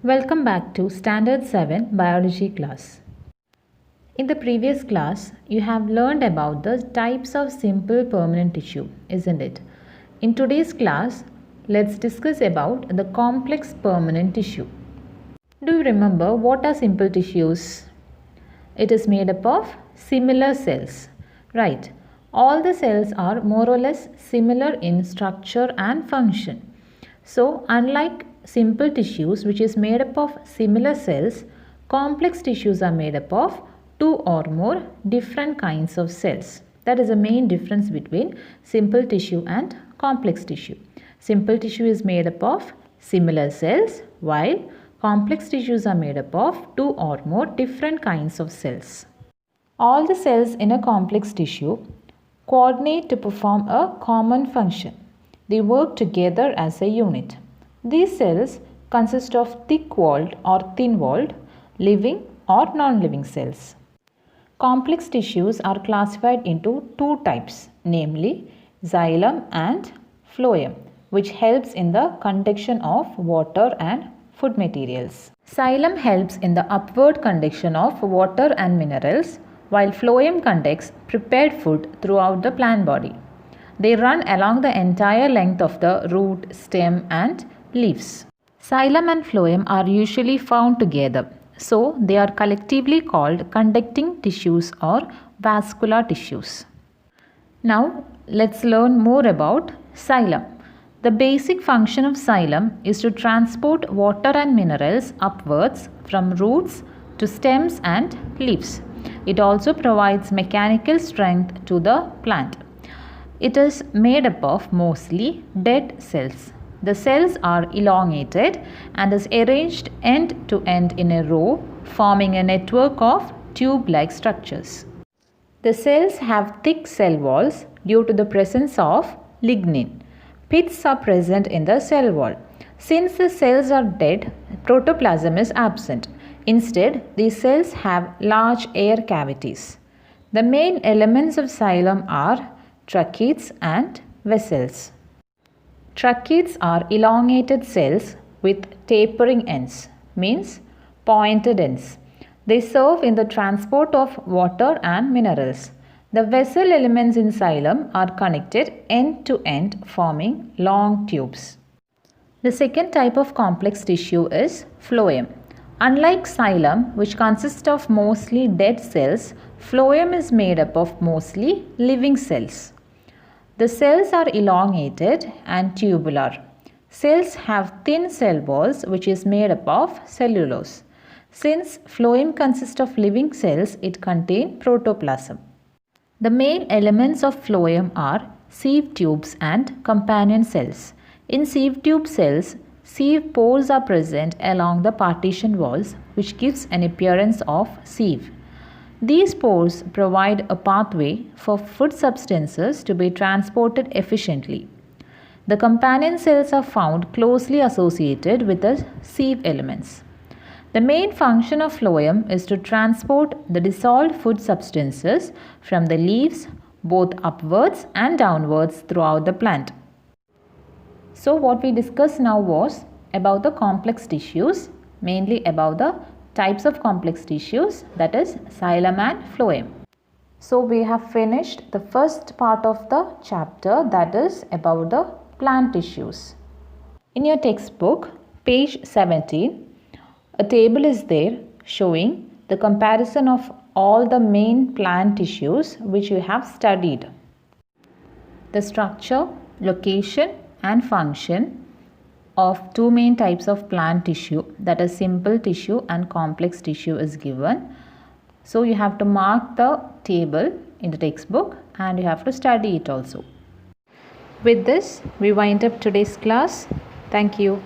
Welcome back to Standard 7 Biology class. In the previous class, you have learned about the types of simple permanent tissue, isn't it? In today's class, let's discuss about the complex permanent tissue. Do you remember what are simple tissues? It is made up of similar cells, right? All the cells are more or less similar in structure and function. So, unlike simple tissues which is made up of similar cells, complex tissues are made up of two or more different kinds of cells. That is the main difference between simple tissue and complex tissue. Simple tissue is made up of similar cells while complex tissues are made up of two or more different kinds of cells. All the cells in a complex tissue coordinate to perform a common function. They work together as a unit. These cells consist of thick-walled or thin-walled, living or non-living cells. Complex tissues are classified into two types, namely xylem and phloem, which helps in the conduction of water and food materials. Xylem helps in the upward conduction of water and minerals, while phloem conducts prepared food throughout the plant body. They run along the entire length of the root, stem and leaves. Xylem and phloem are usually found together, so they are collectively called conducting tissues or vascular tissues. Now let's learn more about xylem. The basic function of xylem is to transport water and minerals upwards from roots to stems and leaves. It also provides mechanical strength to the plant. It is made up of mostly dead cells. The cells are elongated and is arranged end to end in a row, forming a network of tube-like structures. The cells have thick cell walls due to the presence of lignin. Pits are present in the cell wall. Since the cells are dead, protoplasm is absent. Instead, these cells have large air cavities. The main elements of xylem are tracheids and vessels. Tracheids are elongated cells with tapering ends, means pointed ends. They serve in the transport of water and minerals. The vessel elements in xylem are connected end to end, forming long tubes. The second type of complex tissue is phloem. Unlike xylem, which consists of mostly dead cells, phloem is made up of mostly living cells. The cells are elongated and tubular. Cells have thin cell walls which is made up of cellulose. Since phloem consists of living cells, it contains protoplasm. The main elements of phloem are sieve tubes and companion cells. In sieve tube cells, sieve pores are present along the partition walls, which gives an appearance of sieve. These pores provide a pathway for food substances to be transported efficiently. The companion cells are found closely associated with the sieve elements. The main function of phloem is to transport the dissolved food substances from the leaves both upwards and downwards throughout the plant. So what we discussed now was about the complex tissues, mainly about the types of complex tissues, that is xylem and phloem. So we have finished the first part of the chapter, that is about the plant tissues. In your textbook, page 17, a table is there showing the comparison of all the main plant tissues which you have studied. The structure, location and function of two main types of plant tissue, that is simple tissue and complex tissue, is given. So you have to mark the table in the textbook and you have to study it also. With this, we wind up today's class. Thank you.